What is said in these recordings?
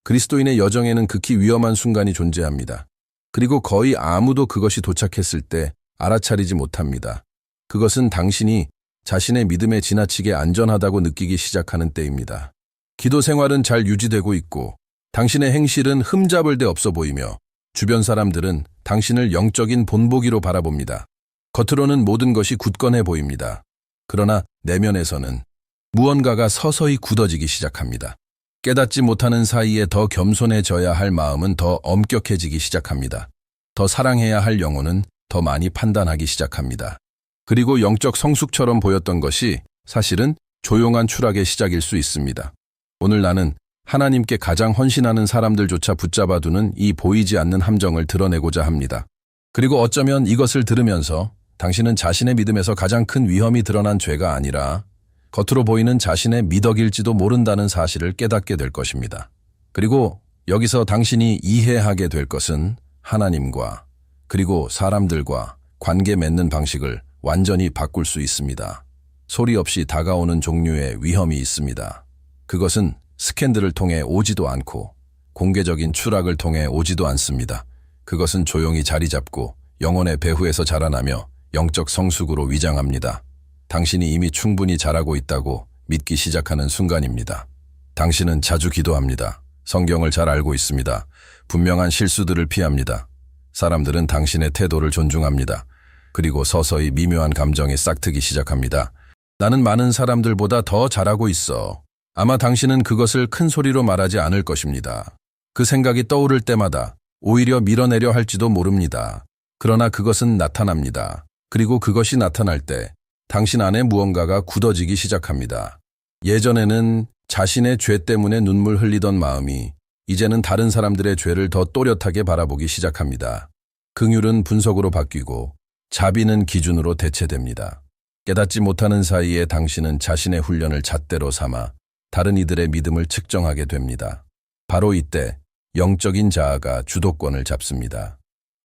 그리스도인의 여정에는 극히 위험한 순간이 존재합니다. 그리고 거의 아무도 그것이 도착했을 때 알아차리지 못합니다. 그것은 당신이 자신의 믿음에 지나치게 안전하다고 느끼기 시작하는 때입니다. 기도 생활은 잘 유지되고 있고 당신의 행실은 흠잡을 데 없어 보이며 주변 사람들은 당신을 영적인 본보기로 바라봅니다. 겉으로는 모든 것이 굳건해 보입니다. 그러나 내면에서는 무언가가 서서히 굳어지기 시작합니다. 깨닫지 못하는 사이에 더 겸손해져야 할 마음은 더 엄격해지기 시작합니다. 더 사랑해야 할 영혼은 더 많이 판단하기 시작합니다. 그리고 영적 성숙처럼 보였던 것이 사실은 조용한 추락의 시작일 수 있습니다. 오늘 나는 하나님께 가장 헌신하는 사람들조차 붙잡아두는 이 보이지 않는 함정을 드러내고자 합니다. 그리고 어쩌면 이것을 들으면서 당신은 자신의 믿음에서 가장 큰 위험이 드러난 죄가 아니라 겉으로 보이는 자신의 미덕일지도 모른다는 사실을 깨닫게 될 것입니다. 그리고 여기서 당신이 이해하게 될 것은 하나님과 그리고 사람들과 관계 맺는 방식을 완전히 바꿀 수 있습니다. 소리 없이 다가오는 종류의 위험이 있습니다. 그것은 스캔들을 통해 오지도 않고 공개적인 추락을 통해 오지도 않습니다. 그것은 조용히 자리 잡고 영혼의 배후에서 자라나며 영적 성숙으로 위장합니다. 당신이 이미 충분히 잘하고 있다고 믿기 시작하는 순간입니다. 당신은 자주 기도합니다. 성경을 잘 알고 있습니다. 분명한 실수들을 피합니다. 사람들은 당신의 태도를 존중합니다. 그리고 서서히 미묘한 감정이 싹트기 시작합니다. 나는 많은 사람들보다 더 잘하고 있어. 아마 당신은 그것을 큰 소리로 말하지 않을 것입니다. 그 생각이 떠오를 때마다 오히려 밀어내려 할지도 모릅니다. 그러나 그것은 나타납니다. 그리고 그것이 나타날 때 당신 안에 무언가가 굳어지기 시작합니다. 예전에는 자신의 죄 때문에 눈물 흘리던 마음이 이제는 다른 사람들의 죄를 더 또렷하게 바라보기 시작합니다. 긍휼은 분석으로 바뀌고 자비는 기준으로 대체됩니다. 깨닫지 못하는 사이에 당신은 자신의 훈련을 잣대로 삼아 다른 이들의 믿음을 측정하게 됩니다. 바로 이때 영적인 자아가 주도권을 잡습니다.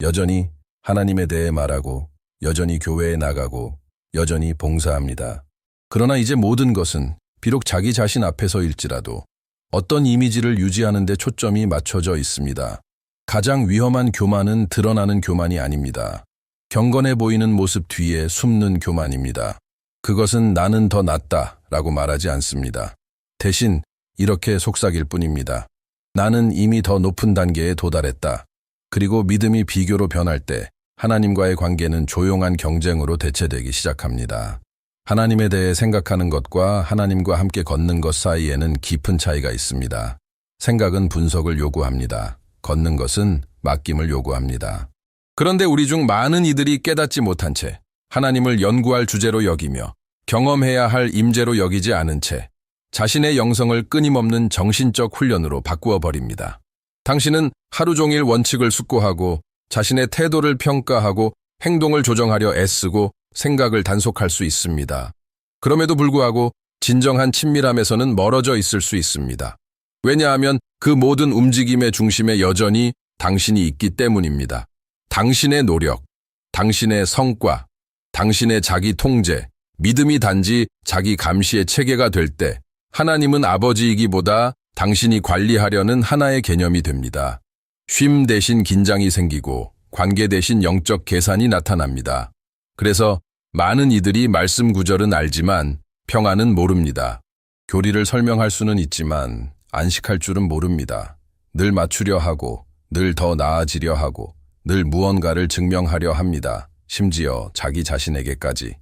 여전히 하나님에 대해 말하고 여전히 교회에 나가고 여전히 봉사합니다. 그러나 이제 모든 것은 비록 자기 자신 앞에서일지라도 어떤 이미지를 유지하는 데 초점이 맞춰져 있습니다. 가장 위험한 교만은 드러나는 교만이 아닙니다. 경건해 보이는 모습 뒤에 숨는 교만입니다. 그것은 나는 더 낫다 라고 말하지 않습니다. 대신 이렇게 속삭일 뿐입니다. 나는 이미 더 높은 단계에 도달했다. 그리고 믿음이 비교로 변할 때 하나님과의 관계는 조용한 경쟁으로 대체되기 시작합니다. 하나님에 대해 생각하는 것과 하나님과 함께 걷는 것 사이에는 깊은 차이가 있습니다. 생각은 분석을 요구합니다. 걷는 것은 맡김을 요구합니다. 그런데 우리 중 많은 이들이 깨닫지 못한 채 하나님을 연구할 주제로 여기며 경험해야 할 임재로 여기지 않은 채 자신의 영성을 끊임없는 정신적 훈련으로 바꾸어 버립니다. 당신은 하루 종일 원칙을 숙고하고 자신의 태도를 평가하고 행동을 조정하려 애쓰고 생각을 단속할 수 있습니다. 그럼에도 불구하고 진정한 친밀함에서는 멀어져 있을 수 있습니다. 왜냐하면 그 모든 움직임의 중심에 여전히 당신이 있기 때문입니다. 당신의 노력, 당신의 성과, 당신의 자기 통제, 믿음이 단지 자기 감시의 체계가 될 때 하나님은 아버지이기보다 당신이 관리하려는 하나의 개념이 됩니다. 쉼 대신 긴장이 생기고 관계 대신 영적 계산이 나타납니다. 그래서 많은 이들이 말씀 구절은 알지만 평안은 모릅니다. 교리를 설명할 수는 있지만 안식할 줄은 모릅니다. 늘 맞추려 하고 늘 더 나아지려 하고 늘 무언가를 증명하려 합니다. 심지어 자기 자신에게까지.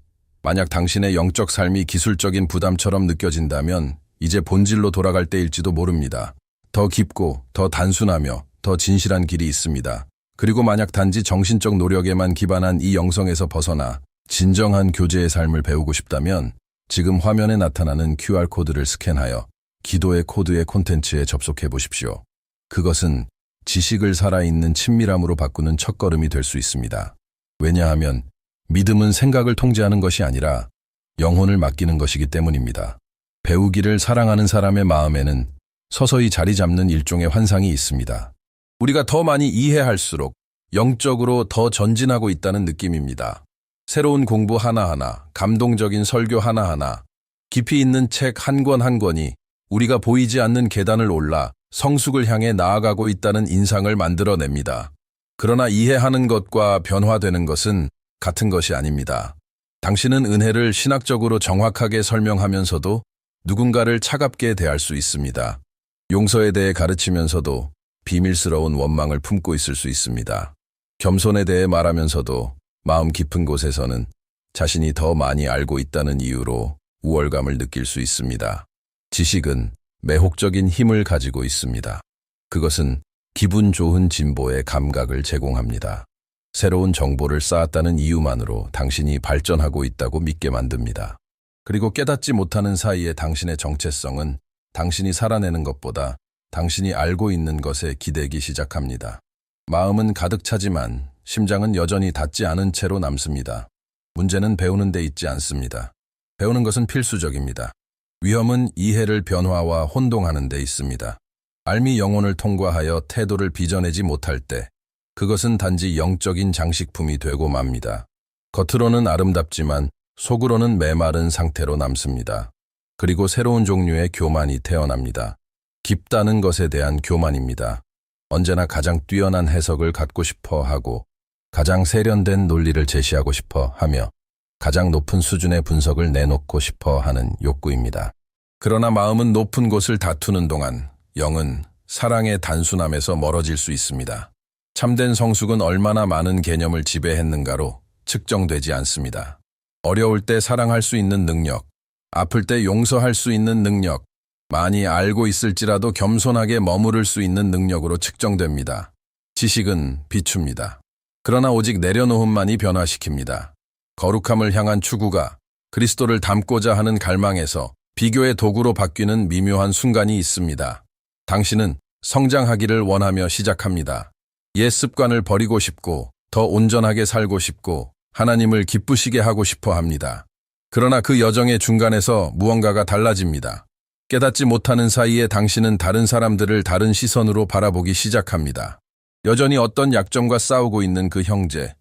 만약 당신의 영적 삶이 기술적인 부담처럼 느껴진다면 이제 본질로 돌아갈 때일지도 모릅니다. 더 깊고 더 단순하며 더 진실한 길이 있습니다. 그리고 만약 단지 정신적 노력에만 기반한 이 영성에서 벗어나 진정한 교제의 삶을 배우고 싶다면 지금 화면에 나타나는 QR코드를 스캔하여 기도의 코드의 콘텐츠에 접속해 보십시오. 그것은 지식을 살아있는 친밀함으로 바꾸는 첫걸음이 될 수 있습니다. 왜냐하면 믿음은 생각을 통제하는 것이 아니라 영혼을 맡기는 것이기 때문입니다. 배우기를 사랑하는 사람의 마음에는 서서히 자리 잡는 일종의 환상이 있습니다. 우리가 더 많이 이해할수록 영적으로 더 전진하고 있다는 느낌입니다. 새로운 공부 하나하나, 감동적인 설교 하나하나, 깊이 있는 책 한 권 한 권이 우리가 보이지 않는 계단을 올라 성숙을 향해 나아가고 있다는 인상을 만들어냅니다. 그러나 이해하는 것과 변화되는 것은 같은 것이 아닙니다. 당신은 은혜를 신학적으로 정확하게 설명하면서도 누군가를 차갑게 대할 수 있습니다. 용서에 대해 가르치면서도 비밀스러운 원망을 품고 있을 수 있습니다. 겸손에 대해 말하면서도 마음 깊은 곳에서는 자신이 더 많이 알고 있다는 이유로 우월감을 느낄 수 있습니다. 지식은 매혹적인 힘을 가지고 있습니다. 그것은 기분 좋은 진보의 감각을 제공합니다. 새로운 정보를 쌓았다는 이유만으로 당신이 발전하고 있다고 믿게 만듭니다. 그리고 깨닫지 못하는 사이에 당신의 정체성은 당신이 살아내는 것보다 당신이 알고 있는 것에 기대기 시작합니다. 마음은 가득 차지만 심장은 여전히 닫지 않은 채로 남습니다. 문제는 배우는 데 있지 않습니다. 배우는 것은 필수적입니다. 위험은 이해를 변화와 혼동하는 데 있습니다. 알미 영혼을 통과하여 태도를 빚어내지 못할 때 그것은 단지 영적인 장식품이 되고 맙니다. 겉으로는 아름답지만 속으로는 메마른 상태로 남습니다. 그리고 새로운 종류의 교만이 태어납니다. 깊다는 것에 대한 교만입니다. 언제나 가장 뛰어난 해석을 갖고 싶어 하고 가장 세련된 논리를 제시하고 싶어 하며 가장 높은 수준의 분석을 내놓고 싶어 하는 욕구입니다. 그러나 마음은 높은 곳을 다투는 동안 영은 사랑의 단순함에서 멀어질 수 있습니다. 참된 성숙은 얼마나 많은 개념을 지배했는가로 측정되지 않습니다. 어려울 때 사랑할 수 있는 능력, 아플 때 용서할 수 있는 능력, 많이 알고 있을지라도 겸손하게 머무를 수 있는 능력으로 측정됩니다. 지식은 비춥니다. 그러나 오직 내려놓음만이 변화시킵니다. 거룩함을 향한 추구가 그리스도를 닮고자 하는 갈망에서 비교의 도구로 바뀌는 미묘한 순간이 있습니다. 당신은 성장하기를 원하며 시작합니다. 옛 습관을 버리고 싶고 더 온전하게 살고 싶고 하나님을 기쁘시게 하고 싶어 합니다. 그러나 그 여정의 중간에서 무언가가 달라집니다. 깨닫지 못하는 사이에 당신은 다른 사람들을 다른 시선으로 바라보기 시작합니다. 여전히 어떤 약점과 싸우고 있는 그 형제,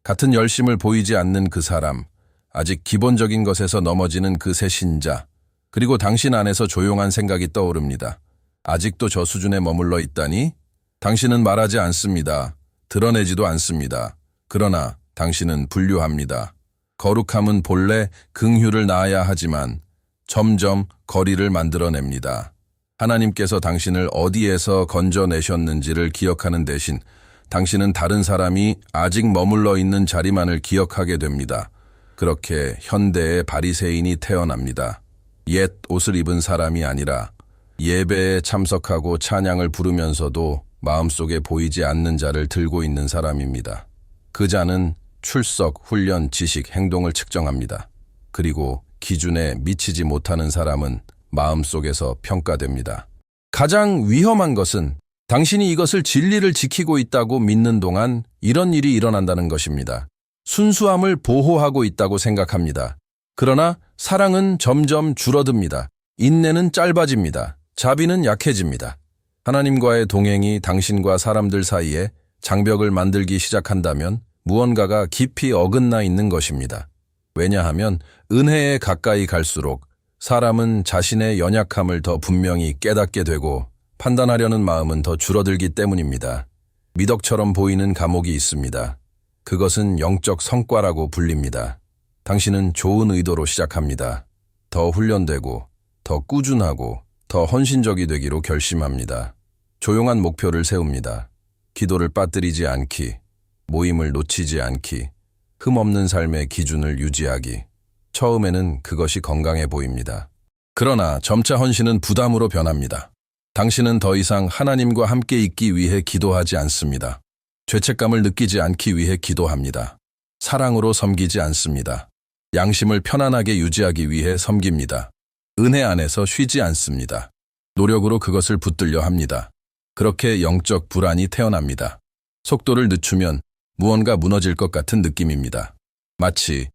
같은 열심을 보이지 않는 그 사람, 아직 기본적인 것에서 넘어지는 그 새 신자, 그리고 당신 안에서 조용한 생각이 떠오릅니다. 아직도 저 수준에 머물러 있다니? 당신은 말하지 않습니다. 드러내지도 않습니다. 그러나 당신은 분류합니다. 거룩함은 본래 긍휼을 낳아야 하지만 점점 거리를 만들어냅니다. 하나님께서 당신을 어디에서 건져내셨는지를 기억하는 대신 당신은 다른 사람이 아직 머물러 있는 자리만을 기억하게 됩니다. 그렇게 현대의 바리새인이 태어납니다. 옛 옷을 입은 사람이 아니라 예배에 참석하고 찬양을 부르면서도 마음속에 보이지 않는 자를 들고 있는 사람입니다. 그 자는 출석, 훈련, 지식, 행동을 측정합니다. 그리고 기준에 미치지 못하는 사람은 마음속에서 평가됩니다. 가장 위험한 것은 당신이 이것을 진리를 지키고 있다고 믿는 동안 이런 일이 일어난다는 것입니다. 순수함을 보호하고 있다고 생각합니다. 그러나 사랑은 점점 줄어듭니다. 인내는 짧아집니다. 자비는 약해집니다. 하나님과의 동행이 당신과 사람들 사이에 장벽을 만들기 시작한다면 무언가가 깊이 어긋나 있는 것입니다. 왜냐하면 은혜에 가까이 갈수록 사람은 자신의 연약함을 더 분명히 깨닫게 되고 판단하려는 마음은 더 줄어들기 때문입니다. 미덕처럼 보이는 감옥이 있습니다. 그것은 영적 성과라고 불립니다. 당신은 좋은 의도로 시작합니다. 더 훈련되고, 더 꾸준하고, 더 헌신적이 되기로 결심합니다. 조용한 목표를 세웁니다. 기도를 빠뜨리지 않기, 모임을 놓치지 않기, 흠없는 삶의 기준을 유지하기. 처음에는 그것이 건강해 보입니다. 그러나 점차 헌신은 부담으로 변합니다. 당신은 더 이상 하나님과 함께 있기 위해 기도하지 않습니다. 죄책감을 느끼지 않기 위해 기도합니다. 사랑으로 섬기지 않습니다. 양심을 편안하게 유지하기 위해 섬깁니다. 은혜 안에서 쉬지 않습니다. 노력으로 그것을 붙들려 합니다. 그렇게 영적 불안이 태어납니다. 속도를 늦추면 무언가 무너질 것 같은 느낌입니다. 마치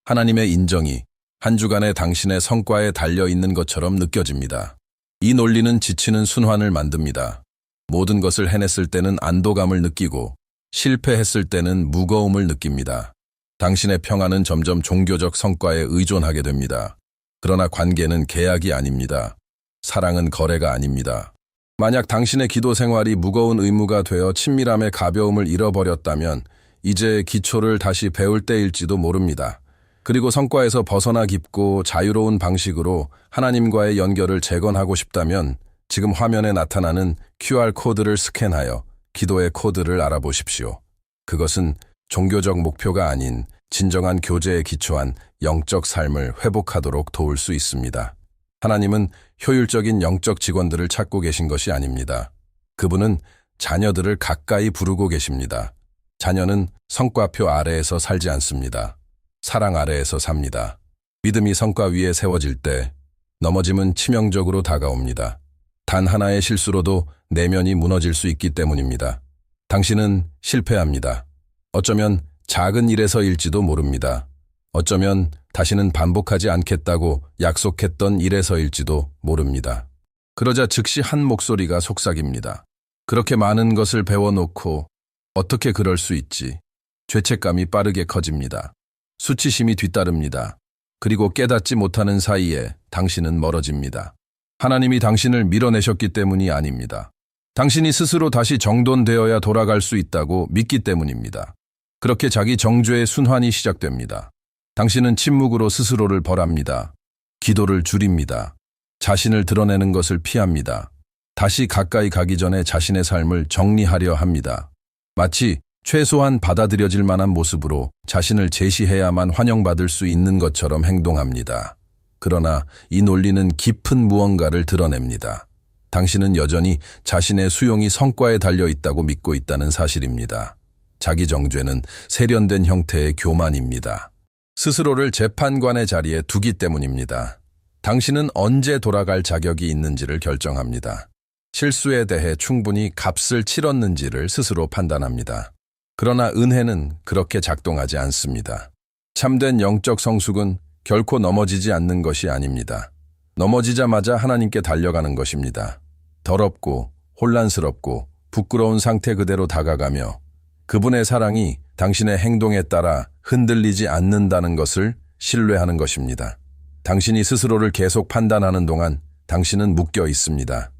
하나님의 인정이 한 주간의 당신의 성과에 달려있는 것처럼 느껴집니다. 이 논리는 지치는 순환을 만듭니다. 모든 것을 해냈을 때는 안도감을 느끼고 실패했을 때는 무거움을 느낍니다. 당신의 평안은 점점 종교적 성과에 의존하게 됩니다. 그러나 관계는 계약이 아닙니다. 사랑은 거래가 아닙니다. 만약 당신의 기도 생활이 무거운 의무가 되어 친밀함의 가벼움을 잃어버렸다면 이제 기초를 다시 배울 때일지도 모릅니다. 그리고 성과에서 벗어나 깊고 자유로운 방식으로 하나님과의 연결을 재건하고 싶다면 지금 화면에 나타나는 QR코드를 스캔하여 기도의 코드를 알아보십시오. 그것은 종교적 목표가 아닌 진정한 교제에 기초한 영적 삶을 회복하도록 도울 수 있습니다. 하나님은 효율적인 영적 직원들을 찾고 계신 것이 아닙니다. 그분은 자녀들을 가까이 부르고 계십니다. 자녀는 성과표 아래에서 살지 않습니다. 사랑 아래에서 삽니다. 믿음이 성과 위에 세워질 때 넘어짐은 치명적으로 다가옵니다. 단 하나의 실수로도 내면이 무너질 수 있기 때문입니다. 당신은 실패합니다. 어쩌면 작은 일에서일지도 모릅니다. 어쩌면 다시는 반복하지 않겠다고 약속했던 일에서일지도 모릅니다. 그러자 즉시 한 목소리가 속삭입니다. 그렇게 많은 것을 배워놓고 어떻게 그럴 수 있지? 죄책감이 빠르게 커집니다. 수치심이 뒤따릅니다. 그리고 깨닫지 못하는 사이에 당신은 멀어집니다. 하나님이 당신을 밀어내셨기 때문이 아닙니다. 당신이 스스로 다시 정돈되어야 돌아갈 수 있다고 믿기 때문입니다. 그렇게 자기 정죄의 순환이 시작됩니다. 당신은 침묵으로 스스로를 벌합니다. 기도를 줄입니다. 자신을 드러내는 것을 피합니다. 다시 가까이 가기 전에 자신의 삶을 정리하려 합니다. 마치 최소한 받아들여질 만한 모습으로 자신을 제시해야만 환영받을 수 있는 것처럼 행동합니다. 그러나 이 논리는 깊은 무언가를 드러냅니다. 당신은 여전히 자신의 수용이 성과에 달려 있다고 믿고 있다는 사실입니다. 자기 정죄는 세련된 형태의 교만입니다. 스스로를 재판관의 자리에 두기 때문입니다. 당신은 언제 돌아갈 자격이 있는지를 결정합니다. 실수에 대해 충분히 값을 치렀는지를 스스로 판단합니다. 그러나 은혜는 그렇게 작동하지 않습니다. 참된 영적 성숙은 결코 넘어지지 않는 것이 아닙니다. 넘어지자마자 하나님께 달려가는 것입니다. 더럽고 혼란스럽고 부끄러운 상태 그대로 다가가며 그분의 사랑이 당신의 행동에 따라 흔들리지 않는다는 것을 신뢰하는 것입니다. 당신이 스스로를 계속 판단하는 동안 당신은 묶여 있습니다.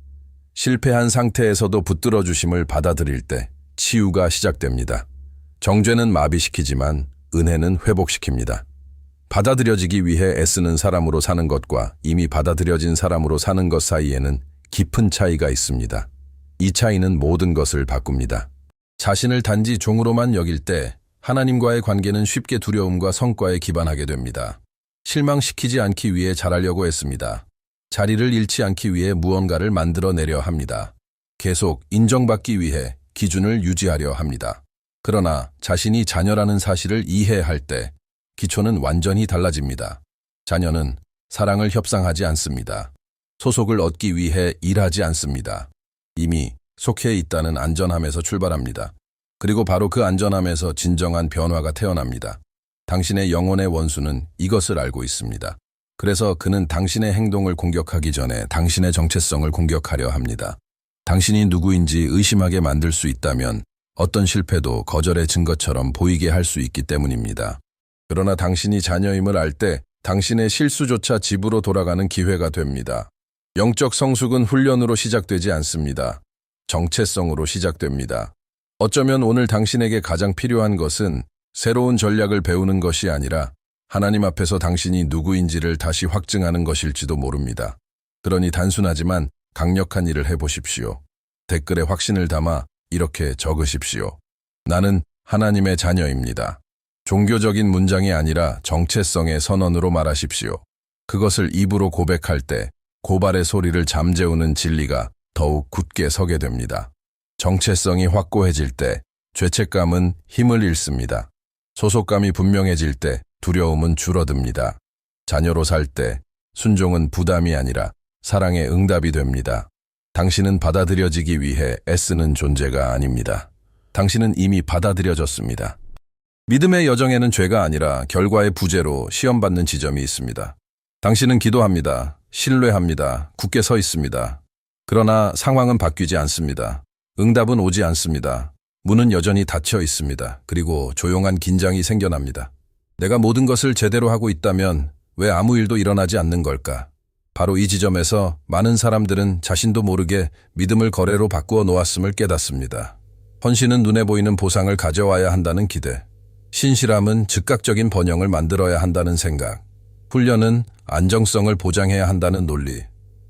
실패한 상태에서도 붙들어 주심을 받아들일 때 치유가 시작됩니다. 정죄는 마비시키지만 은혜는 회복시킵니다. 받아들여지기 위해 애쓰는 사람으로 사는 것과 이미 받아들여진 사람으로 사는 것 사이에는 깊은 차이가 있습니다. 이 차이는 모든 것을 바꿉니다. 자신을 단지 종으로만 여길 때 하나님과의 관계는 쉽게 두려움과 성과에 기반하게 됩니다. 실망시키지 않기 위해 잘하려고 했습니다. 자리를 잃지 않기 위해 무언가를 만들어내려 합니다. 계속 인정받기 위해 기준을 유지하려 합니다. 그러나 자신이 자녀라는 사실을 이해할 때 기초는 완전히 달라집니다. 자녀는 사랑을 협상하지 않습니다. 소속을 얻기 위해 일하지 않습니다. 이미 속해 있다는 안전함에서 출발합니다. 그리고 바로 그 안전함에서 진정한 변화가 태어납니다. 당신의 영혼의 원수는 이것을 알고 있습니다. 그래서 그는 당신의 행동을 공격하기 전에 당신의 정체성을 공격하려 합니다. 당신이 누구인지 의심하게 만들 수 있다면 어떤 실패도 거절의 증거처럼 보이게 할 수 있기 때문입니다. 그러나 당신이 자녀임을 알 때 당신의 실수조차 집으로 돌아가는 기회가 됩니다. 영적 성숙은 훈련으로 시작되지 않습니다. 정체성으로 시작됩니다. 어쩌면 오늘 당신에게 가장 필요한 것은 새로운 전략을 배우는 것이 아니라 하나님 앞에서 당신이 누구인지를 다시 확증하는 것일지도 모릅니다. 그러니 단순하지만 강력한 일을 해보십시오. 댓글에 확신을 담아 이렇게 적으십시오. 나는 하나님의 자녀입니다. 종교적인 문장이 아니라 정체성의 선언으로 말하십시오. 그것을 입으로 고백할 때 고발의 소리를 잠재우는 진리가 더욱 굳게 서게 됩니다. 정체성이 확고해질 때 죄책감은 힘을 잃습니다. 소속감이 분명해질 때 두려움은 줄어듭니다. 자녀로 살 때 순종은 부담이 아니라 사랑의 응답이 됩니다. 당신은 받아들여지기 위해 애쓰는 존재가 아닙니다. 당신은 이미 받아들여졌습니다. 믿음의 여정에는 죄가 아니라 결과의 부재로 시험받는 지점이 있습니다. 당신은 기도합니다. 신뢰합니다. 굳게 서 있습니다. 그러나 상황은 바뀌지 않습니다. 응답은 오지 않습니다. 문은 여전히 닫혀 있습니다. 그리고 조용한 긴장이 생겨납니다. 내가 모든 것을 제대로 하고 있다면 왜 아무 일도 일어나지 않는 걸까? 바로 이 지점에서 많은 사람들은 자신도 모르게 믿음을 거래로 바꾸어 놓았음을 깨닫습니다. 헌신은 눈에 보이는 보상을 가져와야 한다는 기대, 신실함은 즉각적인 번영을 만들어야 한다는 생각, 훈련은 안정성을 보장해야 한다는 논리.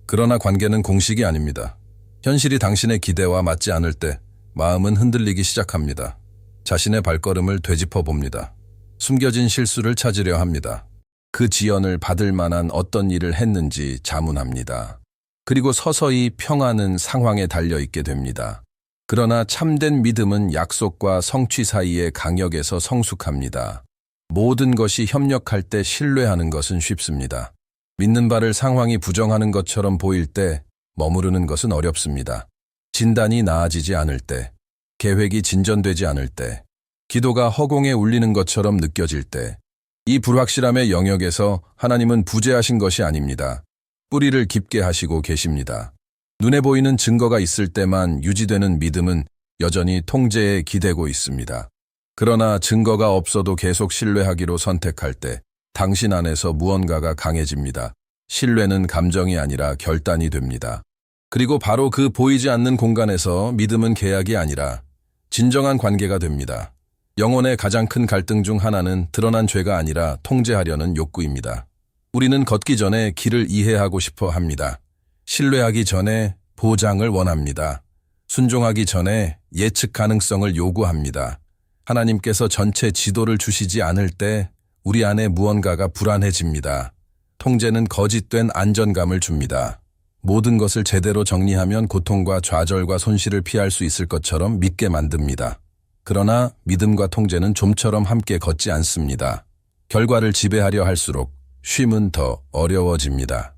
그러나 관계는 공식이 아닙니다. 현실이 당신의 기대와 맞지 않을 때 마음은 흔들리기 시작합니다. 자신의 발걸음을 되짚어 봅니다. 숨겨진 실수를 찾으려 합니다. 그 지연을 받을 만한 어떤 일을 했는지 자문합니다. 그리고 서서히 평안은 상황에 달려있게 됩니다. 그러나 참된 믿음은 약속과 성취 사이의 강역에서 성숙합니다. 모든 것이 협력할 때 신뢰하는 것은 쉽습니다. 믿는 바를 상황이 부정하는 것처럼 보일 때 머무르는 것은 어렵습니다. 진단이 나아지지 않을 때, 계획이 진전되지 않을 때, 기도가 허공에 울리는 것처럼 느껴질 때, 이 불확실함의 영역에서 하나님은 부재하신 것이 아닙니다. 뿌리를 깊게 하시고 계십니다. 눈에 보이는 증거가 있을 때만 유지되는 믿음은 여전히 통제에 기대고 있습니다. 그러나 증거가 없어도 계속 신뢰하기로 선택할 때 당신 안에서 무언가가 강해집니다. 신뢰는 감정이 아니라 결단이 됩니다. 그리고 바로 그 보이지 않는 공간에서 믿음은 계약이 아니라 진정한 관계가 됩니다. 영혼의 가장 큰 갈등 중 하나는 드러난 죄가 아니라 통제하려는 욕구입니다. 우리는 걷기 전에 길을 이해하고 싶어 합니다. 신뢰하기 전에 보장을 원합니다. 순종하기 전에 예측 가능성을 요구합니다. 하나님께서 전체 지도를 주시지 않을 때 우리 안에 무언가가 불안해집니다. 통제는 거짓된 안전감을 줍니다. 모든 것을 제대로 정리하면 고통과 좌절과 손실을 피할 수 있을 것처럼 믿게 만듭니다. 그러나 믿음과 통제는 좀처럼 함께 걷지 않습니다. 결과를 지배하려 할수록 쉼은 더 어려워집니다.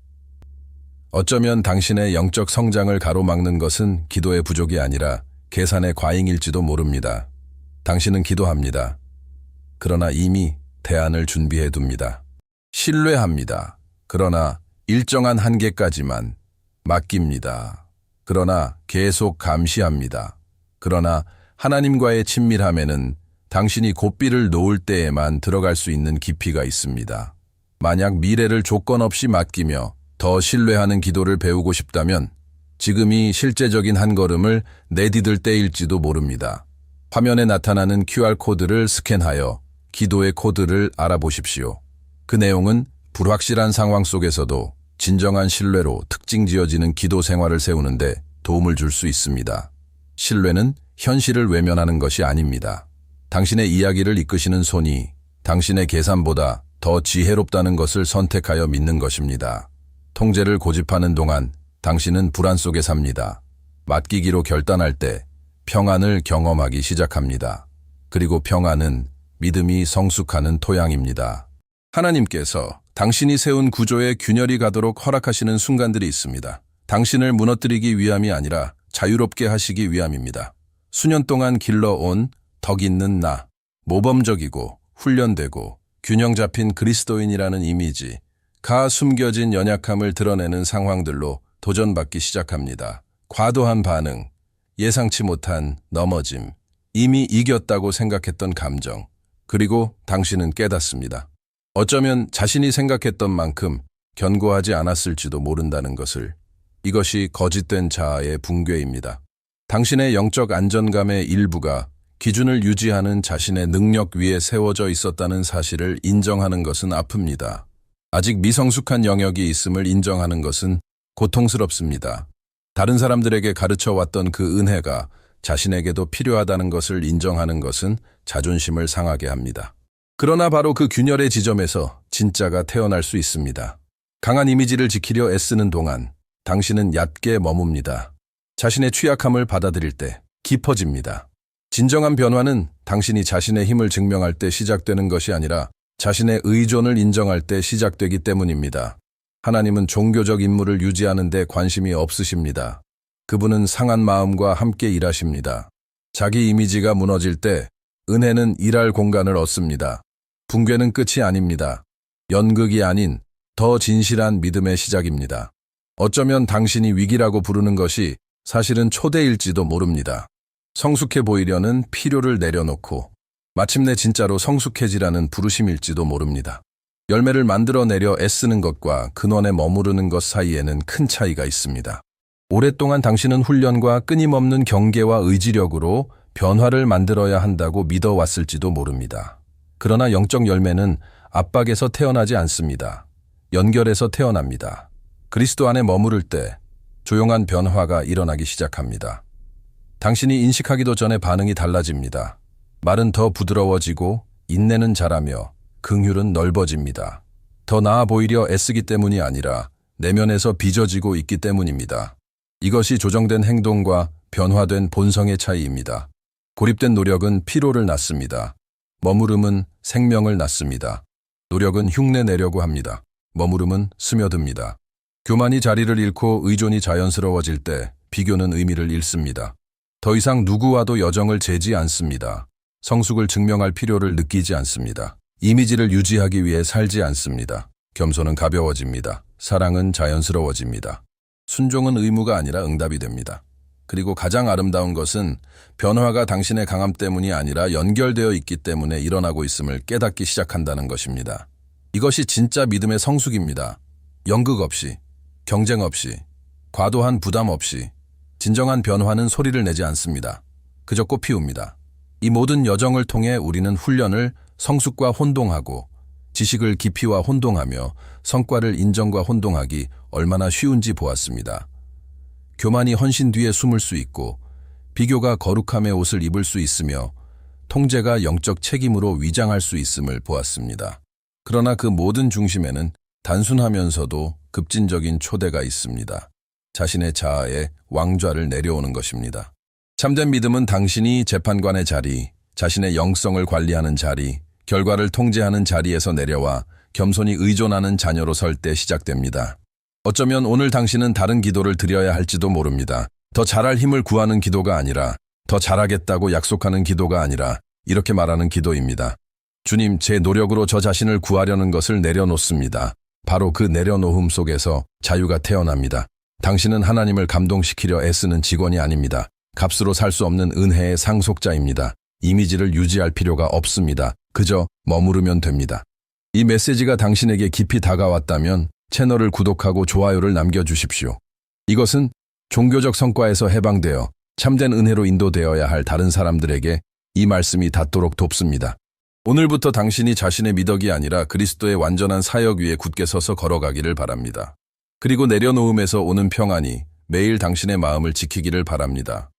어쩌면 당신의 영적 성장을 가로막는 것은 기도의 부족이 아니라 계산의 과잉일지도 모릅니다. 당신은 기도합니다. 그러나 이미 대안을 준비해 둡니다. 신뢰합니다. 그러나 일정한 한계까지만 맡깁니다. 그러나 계속 감시합니다. 그러나 하나님과의 친밀함에는 당신이 고삐를 놓을 때에만 들어갈 수 있는 깊이가 있습니다. 만약 미래를 조건 없이 맡기며 더 신뢰하는 기도를 배우고 싶다면 지금이 실제적인 한 걸음을 내디딜 때일지도 모릅니다. 화면에 나타나는 QR코드를 스캔하여 기도의 코드를 알아보십시오. 그 내용은 불확실한 상황 속에서도 진정한 신뢰로 특징 지어지는 기도 생활을 세우는데 도움을 줄 수 있습니다. 신뢰는 현실을 외면하는 것이 아닙니다. 당신의 이야기를 이끄시는 손이 당신의 계산보다 더 지혜롭다는 것을 선택하여 믿는 것입니다. 통제를 고집하는 동안 당신은 불안 속에 삽니다. 맡기기로 결단할 때 평안을 경험하기 시작합니다. 그리고 평안은 믿음이 성숙하는 토양입니다. 하나님께서 당신이 세운 구조에 균열이 가도록 허락하시는 순간들이 있습니다. 당신을 무너뜨리기 위함이 아니라 자유롭게 하시기 위함입니다. 수년 동안 길러온 덕 있는 나, 모범적이고 훈련되고 균형 잡힌 그리스도인이라는 이미지, 가 숨겨진 연약함을 드러내는 상황들로 도전받기 시작합니다. 과도한 반응, 예상치 못한 넘어짐, 이미 이겼다고 생각했던 감정, 그리고 당신은 깨닫습니다. 어쩌면 자신이 생각했던 만큼 견고하지 않았을지도 모른다는 것을. 이것이 거짓된 자아의 붕괴입니다. 당신의 영적 안전감의 일부가 기준을 유지하는 자신의 능력 위에 세워져 있었다는 사실을 인정하는 것은 아픕니다. 아직 미성숙한 영역이 있음을 인정하는 것은 고통스럽습니다. 다른 사람들에게 가르쳐 왔던 그 은혜가 자신에게도 필요하다는 것을 인정하는 것은 자존심을 상하게 합니다. 그러나 바로 그 균열의 지점에서 진짜가 태어날 수 있습니다. 강한 이미지를 지키려 애쓰는 동안 당신은 얕게 머뭅니다. 자신의 취약함을 받아들일 때 깊어집니다. 진정한 변화는 당신이 자신의 힘을 증명할 때 시작되는 것이 아니라 자신의 의존을 인정할 때 시작되기 때문입니다. 하나님은 종교적 임무를 유지하는 데 관심이 없으십니다. 그분은 상한 마음과 함께 일하십니다. 자기 이미지가 무너질 때 은혜는 일할 공간을 얻습니다. 붕괴는 끝이 아닙니다. 연극이 아닌 더 진실한 믿음의 시작입니다. 어쩌면 당신이 위기라고 부르는 것이 사실은 초대일지도 모릅니다. 성숙해 보이려는 필요를 내려놓고 마침내 진짜로 성숙해지라는 부르심일지도 모릅니다. 열매를 만들어내려 애쓰는 것과 근원에 머무르는 것 사이에는 큰 차이가 있습니다. 오랫동안 당신은 훈련과 끊임없는 경계와 의지력으로 변화를 만들어야 한다고 믿어왔을지도 모릅니다. 그러나 영적 열매는 압박에서 태어나지 않습니다. 연결에서 태어납니다. 그리스도 안에 머무를 때 조용한 변화가 일어나기 시작합니다. 당신이 인식하기도 전에 반응이 달라집니다. 말은 더 부드러워지고 인내는 자라며 긍휼은 넓어집니다. 더 나아 보이려 애쓰기 때문이 아니라 내면에서 빚어지고 있기 때문입니다. 이것이 조정된 행동과 변화된 본성의 차이입니다. 고립된 노력은 피로를 낳습니다. 머무름은 생명을 낳습니다. 노력은 흉내 내려고 합니다. 머무름은 스며듭니다. 교만이 자리를 잃고 의존이 자연스러워질 때 비교는 의미를 잃습니다. 더 이상 누구와도 여정을 재지 않습니다. 성숙을 증명할 필요를 느끼지 않습니다. 이미지를 유지하기 위해 살지 않습니다. 겸손은 가벼워집니다. 사랑은 자연스러워집니다. 순종은 의무가 아니라 응답이 됩니다. 그리고 가장 아름다운 것은 변화가 당신의 강함 때문이 아니라 연결되어 있기 때문에 일어나고 있음을 깨닫기 시작한다는 것입니다. 이것이 진짜 믿음의 성숙입니다. 연극 없이, 경쟁 없이, 과도한 부담 없이 진정한 변화는 소리를 내지 않습니다. 그저 꽃피웁니다. 이 모든 여정을 통해 우리는 훈련을 성숙과 혼동하고 지식을 깊이와 혼동하며 성과를 인정과 혼동하기 얼마나 쉬운지 보았습니다. 교만이 헌신 뒤에 숨을 수 있고 비교가 거룩함의 옷을 입을 수 있으며 통제가 영적 책임으로 위장할 수 있음을 보았습니다. 그러나 그 모든 중심에는 단순하면서도 급진적인 초대가 있습니다. 자신의 자아에 왕좌를 내려오는 것입니다. 참된 믿음은 당신이 재판관의 자리, 자신의 영성을 관리하는 자리, 결과를 통제하는 자리에서 내려와 겸손히 의존하는 자녀로 설 때 시작됩니다. 어쩌면 오늘 당신은 다른 기도를 드려야 할지도 모릅니다. 더 잘할 힘을 구하는 기도가 아니라, 더 잘하겠다고 약속하는 기도가 아니라 이렇게 말하는 기도입니다. 주님, 제 노력으로 저 자신을 구하려는 것을 내려놓습니다. 바로 그 내려놓음 속에서 자유가 태어납니다. 당신은 하나님을 감동시키려 애쓰는 직원이 아닙니다. 값으로 살 수 없는 은혜의 상속자입니다. 이미지를 유지할 필요가 없습니다. 그저 머무르면 됩니다. 이 메시지가 당신에게 깊이 다가왔다면 채널을 구독하고 좋아요를 남겨주십시오. 이것은 종교적 성과에서 해방되어 참된 은혜로 인도되어야 할 다른 사람들에게 이 말씀이 닿도록 돕습니다. 오늘부터 당신이 자신의 미덕이 아니라 그리스도의 완전한 사역 위에 굳게 서서 걸어가기를 바랍니다. 그리고 내려놓음에서 오는 평안이 매일 당신의 마음을 지키기를 바랍니다.